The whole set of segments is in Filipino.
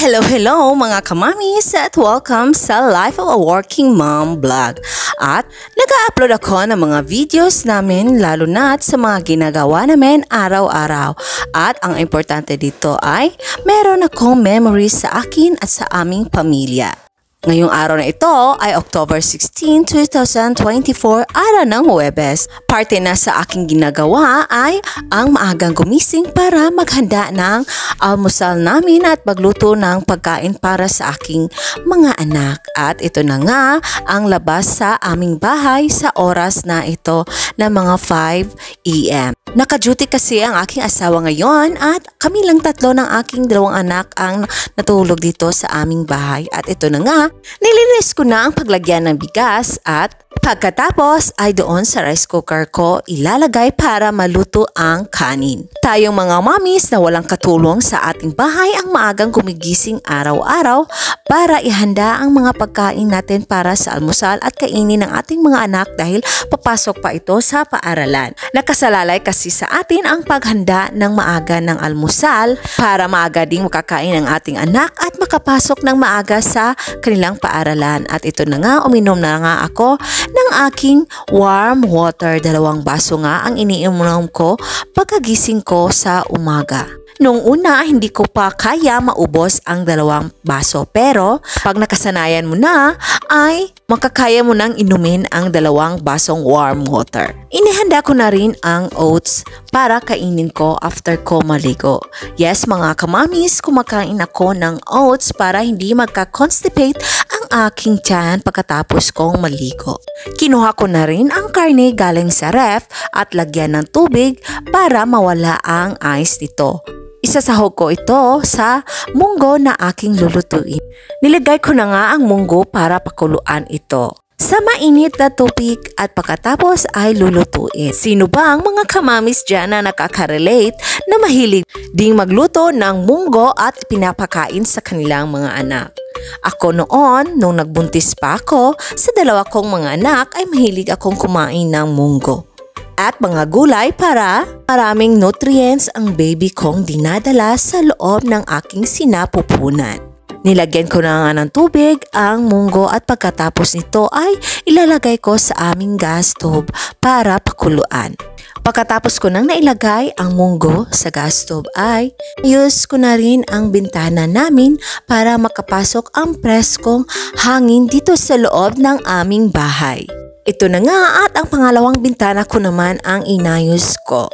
Hello mga kamamis at welcome sa Life of a Working Mom vlog. At nag-upload ako ng mga videos namin lalo na sa mga ginagawa namin araw-araw. At ang importante dito ay meron akong memories sa akin at sa aming pamilya. Ngayong araw na ito ay October 16, 2024, araw ng Huwebes. Parte na sa aking ginagawa ay ang maagang gumising para maghanda ng almusal namin at magluto ng pagkain para sa aking mga anak. At ito na nga ang labas sa aming bahay sa oras na ito na mga 5 AM. Naka-duty kasi ang aking asawa ngayon at kami lang tatlo ng aking dalawang anak ang natulog dito sa aming bahay. At ito na nga, nilinis ko na ang paglagyan ng bigas at pagkatapos ay doon sa rice cooker ko ilalagay para maluto ang kanin. Tayong mga mommies na walang katulong sa ating bahay ang maagang gumigising araw-araw para ihanda ang mga pagkain natin para sa almusal at kainin ng ating mga anak dahil papasok pa ito sa paaralan. Nakasalalay kasi sa atin ang paghanda ng maaga ng almusal para maaga ding makakain ang ating anak at makapasok ng maaga sa kanilang paaralan. At ito na nga, uminom na nga ako ng aking warm water. 2 baso nga ang iniinom ko pagkagising ko sa umaga. Noong una, hindi ko pa kaya maubos ang 2 baso. Pero, pag nakasanayan mo na, ay makakaya mo nang inumin ang 2 basong warm water. Inihanda ko na rin ang oats para kainin ko after ko maligo. Yes, mga kamamis, kumakain ako ng oats para hindi magka-constipate ang aking tiyan pagkatapos kong maligo. Kinuha ko na rin ang karne galing sa ref at lagyan ng tubig para mawala ang ice nito. Isasahog ko ito sa munggo na aking lulutuin. Nilagay ko na nga ang munggo para pakuluan ito sa mainit na tubig at pagkatapos ay lulutuin. Sino ba ang mga kamamis dyan na nakaka-relate na mahilig ding magluto ng munggo at pinapakain sa kanilang mga anak? Ako noon, nung nagbuntis pa ako, sa 2 kong mga anak ay mahilig akong kumain ng munggo at mga gulay para maraming nutrients ang baby kong dinadala sa loob ng aking sinapupunan. Nilagyan ko na nga ng tubig ang munggo at pagkatapos nito ay ilalagay ko sa aming gas stove para pakuluan. Pagkatapos ko nang nailagay ang munggo sa gas stove ay use ko na rin ang bintana namin para makapasok ang preskong hangin dito sa loob ng aming bahay. Ito na nga at ang pangalawang bintana ko naman ang inayos ko.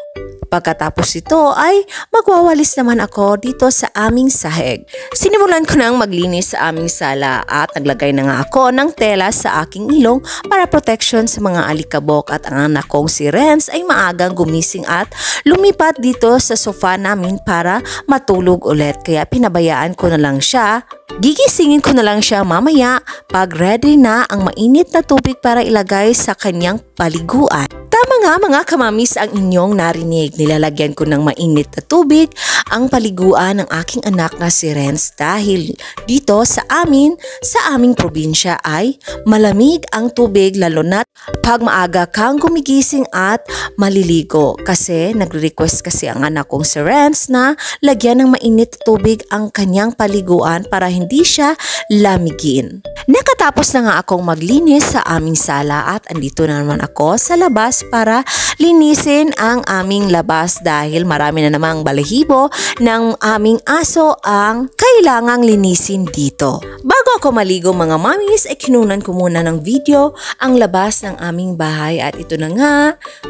Pagkatapos ito ay magwawalis naman ako dito sa aming sahig. Sinimulan ko nang maglinis sa aming sala at naglagay na nga ako ng tela sa aking ilong para protection sa mga alikabok at ang anak kong si Renz ay maagang gumising at lumipat dito sa sofa namin para matulog ulit. Kaya pinabayaan ko na lang siya. Gigisingin ko na lang siya mamaya pag ready na ang mainit na tubig para ilagay sa kanyang paliguan. Tama nga mga kamamis ang inyong narinig. Nilalagyan ko ng mainit na tubig ang paliguan ng aking anak na si Renz dahil dito sa aming probinsya ay malamig ang tubig lalo na't pag maaga kang gumigising at maliligo. Kasi nagre-request kasi ang anak kong si Renz na lagyan ng mainit na tubig ang kanyang paliguan para hindi siya lamigin. Nakatapos na nga akong maglinis sa aming sala at andito na naman ako sa labas para linisin ang aming labas dahil marami na namang balahibo ng aming aso ang kailangang linisin dito. Bago ako maligo mga mommies ay kinunan ko muna ng video ang labas ng aming bahay at ito na nga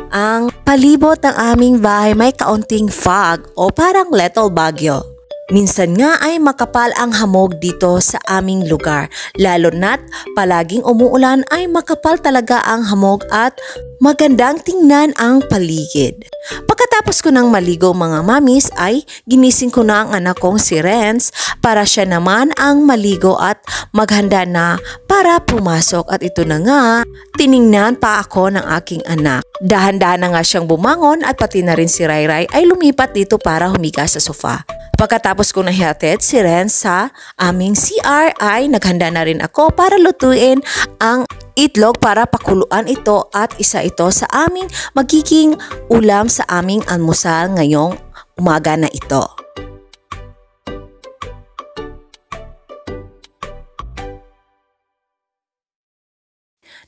ang palibot ng aming bahay, may kaunting fog o parang little bagyo. Minsan nga ay makapal ang hamog dito sa aming lugar, lalo na't palaging umuulan ay makapal talaga ang hamog at magandang tingnan ang paligid. Pagkatapos ko ng maligo mga mamis ay ginising ko na ang anak kong si Renz para siya naman ang maligo at maghanda na para pumasok. At ito na nga, tiningnan pa ako ng aking anak. Dahan-dahan na nga siyang bumangon at pati na rin si Rayray ay lumipat dito para humiga sa sofa. Pagkatapos ko nahihatid si Renz sa aming CR ay naghanda na rin ako para lutuin ang itlog para pakuluan ito at isa ito sa aming magiging ulam sa aming almusal ngayong umaga na ito.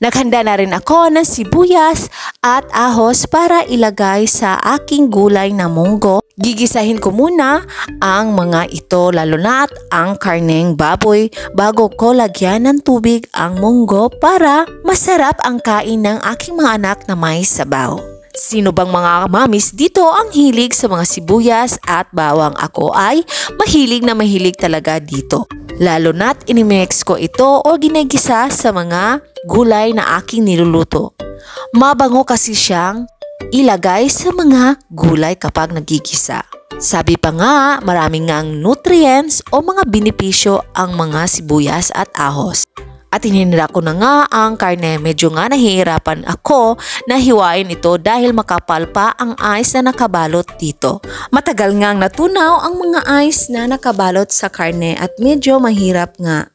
Naghanda na rin ako ng sibuyas at ahos para ilagay sa aking gulay na munggo. Gigisahin ko muna ang mga ito, lalo na ang karneng baboy, bago ko lagyan ng tubig ang munggo para masarap ang kain ng aking mga anak na may sabaw. Sino bang mga mamis dito ang hilig sa mga sibuyas at bawang? Ako ay mahilig talaga dito. Lalo na't inimix ko ito o ginagisa sa mga gulay na aking niluluto. Mabango kasi siyang ilagay sa mga gulay kapag nagigisa. Sabi pa nga, maraming ngang nutrients o mga benepisyo ang mga sibuyas at ahos. At hininira ko na nga ang karne. Medyo nga nahihirapan ako na hiwain ito dahil makapal pa ang ice na nakabalot dito. Matagal ngang natunaw ang mga ice na nakabalot sa karne at medyo mahirap nga.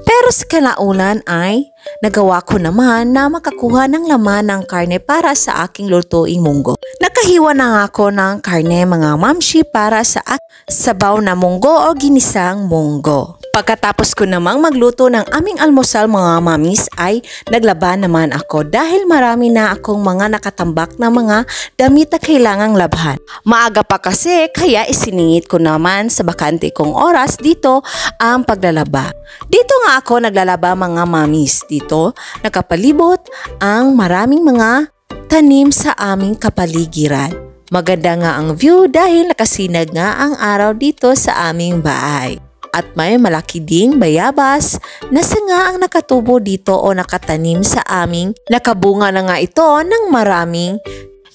Pero sa kalaunan ay nagawa ko naman na makakuha ng laman ng karne para sa aking lutuing munggo. Nakahiwa na nga ako ng karne mga mamshi para sa sabaw na munggo o ginisang munggo. Pagkatapos ko namang magluto ng aming almusal mga mamis ay naglaba naman ako dahil marami na akong mga nakatambak na mga damit na kailangang labhan. Maaga pa kasi kaya isiningit ko naman sa bakante kong oras dito ang paglalaba. Dito nga ako naglalaba mga mamis. Dito nakapalibot ang maraming mga tanim sa aming kapaligiran. Maganda nga ang view dahil nakasinag nga ang araw dito sa aming bahay. At may malaki ding bayabas na sanga ang nakatubo dito o nakatanim sa aming. Nakabunga na nga ito ng maraming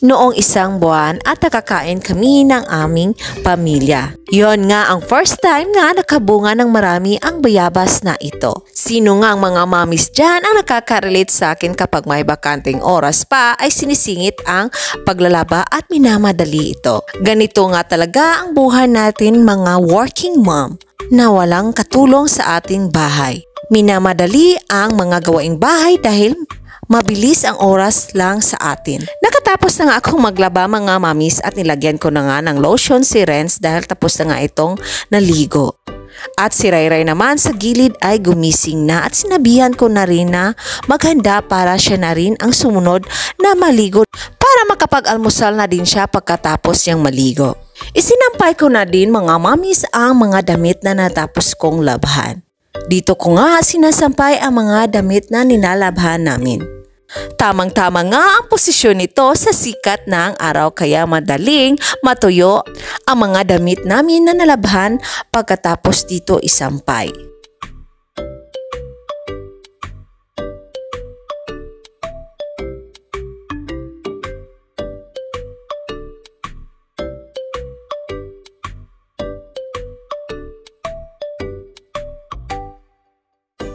noong isang buwan at nakakain kami ng aming pamilya. Yon nga ang first time nga nakabunga ng marami ang bayabas na ito. Sino nga ang mga mamis dyan ang nakaka-relate sa akin kapag may bakanting oras pa ay sinisingit ang paglalaba at minamadali ito. Ganito nga talaga ang buhay natin mga working mom na walang katulong sa ating bahay. Minamadali ang mga gawaing bahay dahil mabilis ang oras lang sa atin. Nakatapos na nga akong maglaba mga mamis at nilagyan ko na nga ng lotion si Renz dahil tapos na nga itong naligo. At si Rayray naman sa gilid ay gumising na at sinabihan ko na rin na maghanda para siya na rin ang sumunod na maligo para makapag-almusal na din siya pagkatapos niyang maligo. Isinampay ko na din mga mamis ang mga damit na natapos kong labhan. Dito ko nga sinasampay ang mga damit na nilalabhan namin. Tamang-tama nga ang posisyon nito sa sikat ng araw kaya madaling matuyo ang mga damit namin na nalabhan pagkatapos dito isampay.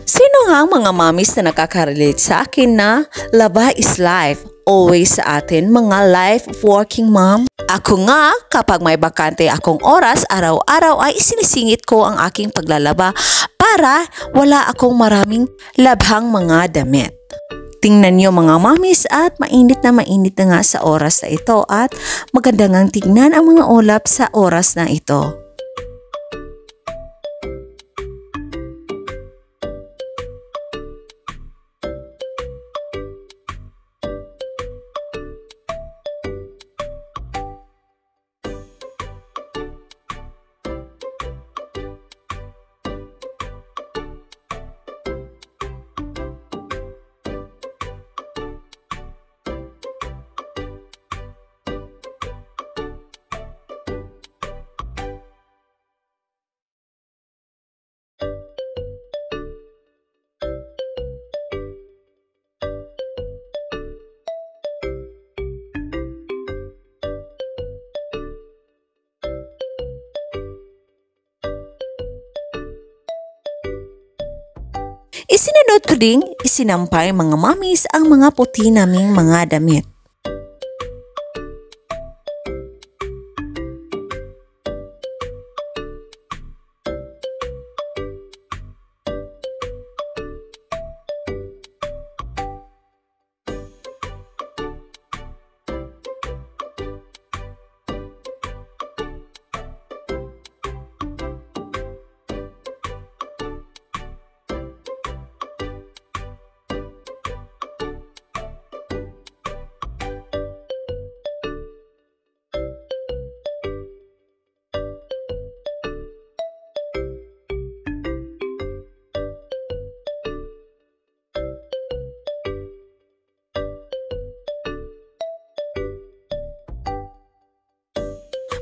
Sino nga ang mga mamis na nakaka-relate sa akin na laba is life? Always sa atin mga life of working mom. Ako nga kapag may bakante akong oras araw-araw ay isinisingit ko ang aking paglalaba para wala akong maraming labhang mga damit. Tingnan nyo mga mamis at mainit na nga sa oras na ito at maganda ngang tingnan ang mga ulap sa oras na ito. Isinunod ko ding isinampay mga mamis ang mga puti naming mga damit.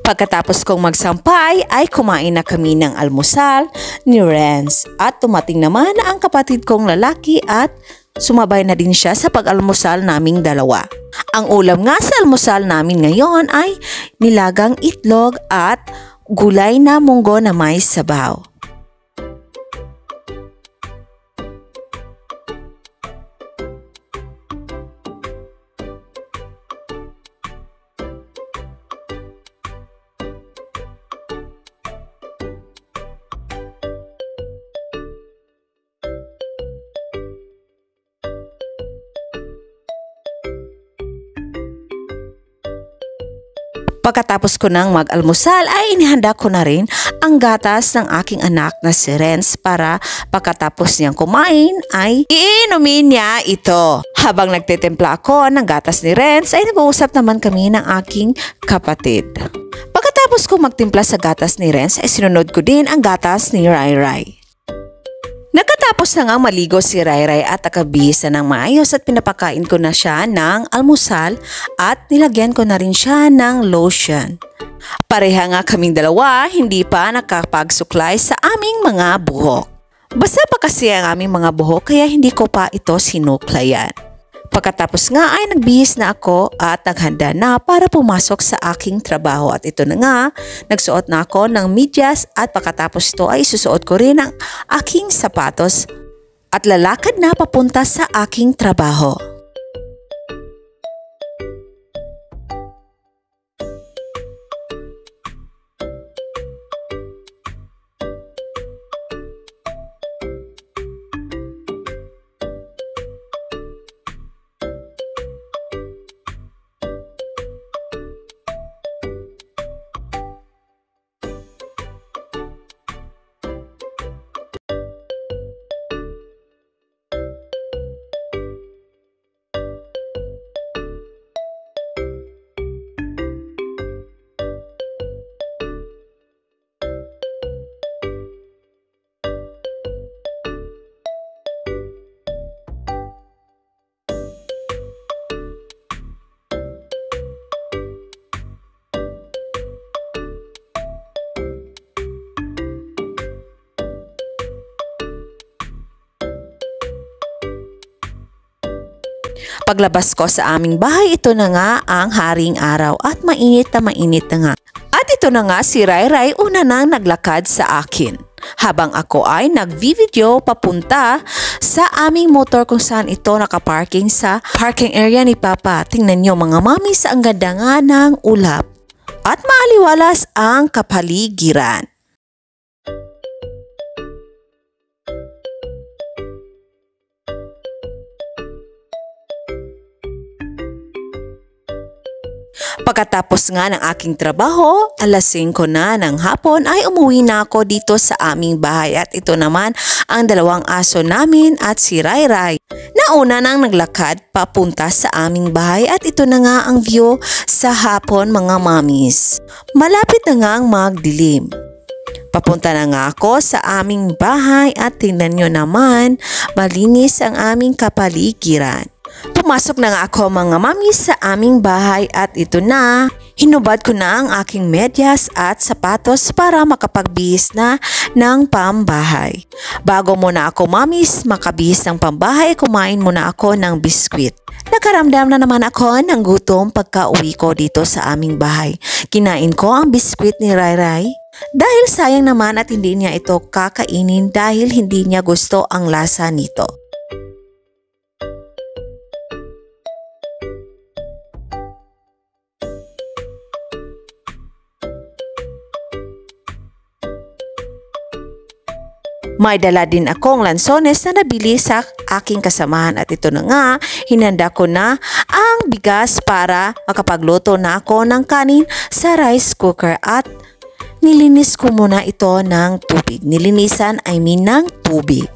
Pagkatapos kong magsampay ay kumain na kami ng almusal ni Renz at tumating naman ang kapatid kong lalaki at sumabay na din siya sa pag-almusal naming dalawa. Ang ulam nga sa almusal namin ngayon ay nilagang itlog at gulay na munggo na may sabaw. Pagkatapos ko nang mag-almusal ay inihanda ko na rin ang gatas ng aking anak na si Renz para pagkatapos niyang kumain ay iinumin niya ito. Habang nagtitimpla ako ng gatas ni Renz ay nag-uusap naman kami ng aking kapatid. Pagkatapos ko magtimpla sa gatas ni Renz ay sinunod ko din ang gatas ni Rai Rai. Nagkatapos na nga maligo si Rai Rai at nakabihis na ng maayos at pinapakain ko na siya ng almusal at nilagyan ko na rin siya ng lotion. Pareha nga kaming dalawa, hindi pa nakapagsuklay sa aming mga buhok. Basta pa kasi ang aming mga buhok kaya hindi ko pa ito sinuklayan. Pagkatapos nga ay nagbihis na ako at naghanda na para pumasok sa aking trabaho at ito na nga, nagsuot na ako ng medyas at pagkatapos ito ay susuot ko rin ang aking sapatos at lalakad na papunta sa aking trabaho. Paglabas ko sa aming bahay, ito na nga ang haring araw at mainit na nga. At ito na nga si Rai Rai una nang naglakad sa akin. Habang ako ay nag-video papunta sa aming motor kung saan ito nakaparking sa parking area ni Papa. Tingnan nyo mga mami sa ang ganda nga ng ulap. At maaliwalas ang kapaligiran. Pagkatapos nga ng aking trabaho, alas 5 na ng hapon ay umuwi na ako dito sa aming bahay at ito naman ang dalawang aso namin at si Rai Rai. Nauna nang naglakad papunta sa aming bahay at ito na nga ang view sa hapon mga mamis. Malapit na nga ang magdilim. Papunta na nga ako sa aming bahay at tingnan nyo naman, malinis ang aming kapaligiran. Pumasok na nga ako mga mami sa aming bahay at ito na, hinubad ko na ang aking medyas at sapatos para makapagbihis na ng pambahay. Bago muna ako mamis makabihis ng pambahay, kumain muna ako ng biskwit. Nakaramdam na naman ako ng gutom pagka-uwi ko dito sa aming bahay. Kinain ko ang biskwit ni Rai Rai. Dahil sayang naman at hindi niya ito kakainin dahil hindi niya gusto ang lasa nito. May dala din akong lansones na nabili sa aking kasamahan at ito na nga, hinanda ko na ang bigas para makapagluto na ako ng kanin sa rice cooker at nilinis ko muna ito ng tubig. Nilinisan, ng tubig.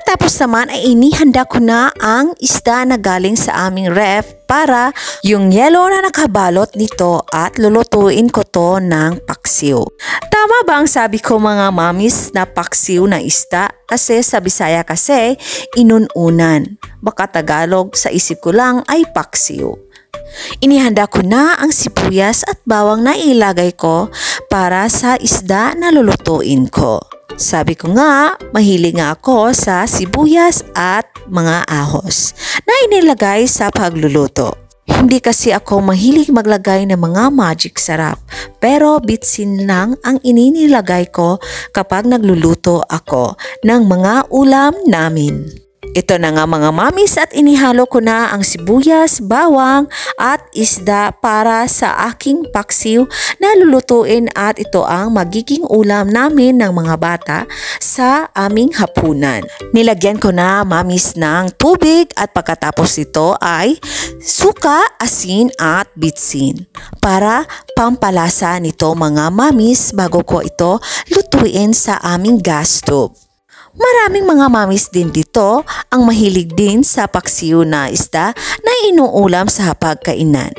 Pagkatapos naman ay inihanda ko na ang isda na galing sa aming ref para yung yellow na nakabalot nito at lulutuin ko to ng paksiw. Tama ba ang sabi ko mga mamis na paksiw na isda? Kasi sa Bisaya kasi inununan. Baka Tagalog sa isip ko lang ay paksiw. Inihanda ko na ang sibuyas at bawang na ilagay ko para sa isda na lulutuin ko. Sabi ko nga, mahilig nga ako sa sibuyas at mga ahos na inilagay sa pagluluto. Hindi kasi ako mahilig maglagay ng mga magic sarap, pero bitsin lang ang ininilagay ko kapag nagluluto ako ng mga ulam namin. Ito na nga mga mamis at inihalo ko na ang sibuyas, bawang at isda para sa aking paksiw na lulutuin at ito ang magiging ulam namin ng mga bata sa aming hapunan. Nilagyan ko na mamis ng tubig at pagkatapos ito ay suka, asin at bitsin para pampalasa nito mga mamis bago ko ito lutuin sa aming gas stove. Maraming mga mamis din dito ang mahilig din sa paksiw na isda na inuulam sa hapagkainan.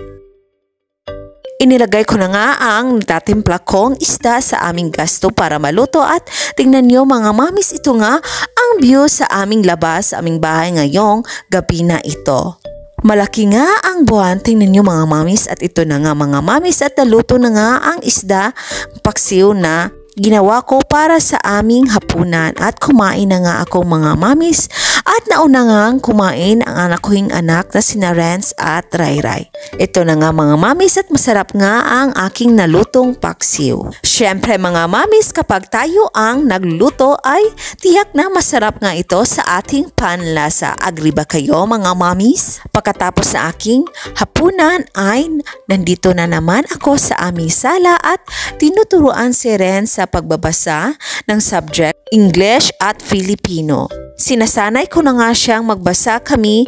Inilagay ko na nga ang natatimpla kong isda sa aming gasto para maluto at tingnan nyo mga mamis, ito nga ang view sa aming labas sa aming bahay ngayong gabi na ito. Malaki nga ang buwan, tingnan nyo mga mamis, at ito na nga mga mamis at naluto na nga ang isda paksiw na ginawa ko para sa aming hapunan at kumain na nga ako mga mamis at nauna nga kumain ang anak ko'ing anak na sina Renz at Rayray. Ito na nga mga mamis at masarap nga ang aking nalutong paksiw. Syempre mga mamis, kapag tayo ang nagluluto ay tiyak na masarap nga ito sa ating panlasa. Agree ba kayo mga mamis? Pagkatapos sa aking hapunan ay nandito na naman ako sa aming sala at tinuturuan si Renz sa pagbabasa ng subject English at Filipino. Sinasanay ko na nga siyang magbasa kami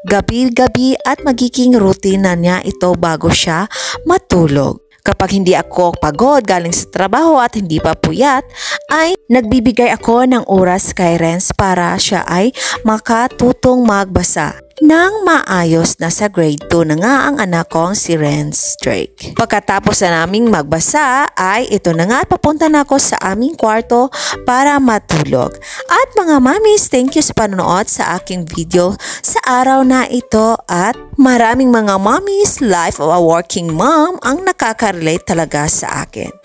gabi-gabi at magiging routine na niya ito bago siya matulog. Kapag hindi ako pagod galing sa trabaho at hindi pa puyat, ay nagbibigay ako ng oras kay Renz para siya ay makatutong magbasa nang maayos na sa grade 2 na nga ang anak kong si Renz Drake. Pagkatapos na naming magbasa ay ito na nga, papunta na ako sa aming kwarto para matulog. At mga mamis, thank you sa panonood sa aking video sa araw na ito at maraming mga mamis, life of a working mom ang nakaka-relate talaga sa akin.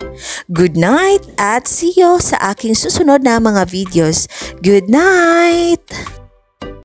Good night at see you sa aking susunod na mga videos. Good night!